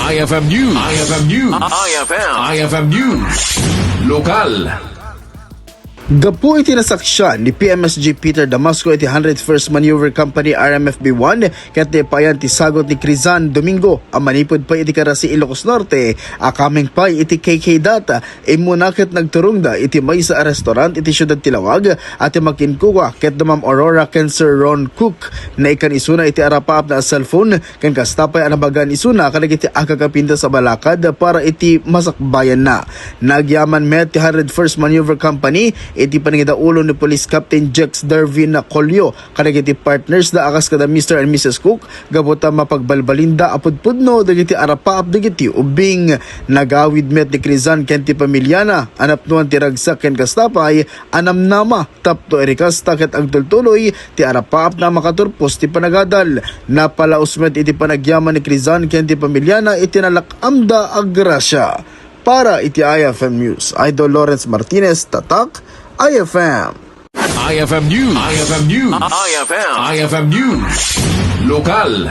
IFM News. IFM News. IFM News. Lokal. Gapu iti nasaksyan ni PMSG Peter Damasco iti 101st Maneuver Company RMFB1 ket ti payan ti Sagut ni Crizan Domingo ang Manipud pa iti Carasi Ilocos Norte akaming pa iti KK Data imuna ket nagturungda iti Maysa restaurant iti syudad Tilawag at makinkuwa ket Ma'am Aurora ken Sir Ron Cook na ikan isuna iti arapap na cellphone ken kastapay anabagan isuna kadag iti agagapinda sa balakad para iti masakbayan na nagyaman met ti 101st Maneuver Company iti panangidaulo ni Police Captain Jex Darvin na Colio kadag iti partners da akas kada Mr. and Mrs. Cook gabuta mapagbalbalinda apudpudno dagiti arapaap dagiti ubing nagawid met ni Crizan ken ti pamilyana anapnuan ti ragsak ken kastapay anamnama tapto erikasta ket agtultuloy ti arapaap na makaturpos ti panagadal napalaos met iti panagyaman ni Crizan ken ti pamilyana iti nalakamda agrasya. Para iti IFM News, Idol Lawrence Martinez, Tatak, IFM. IFM News. IFM News. IFM News. Lokal.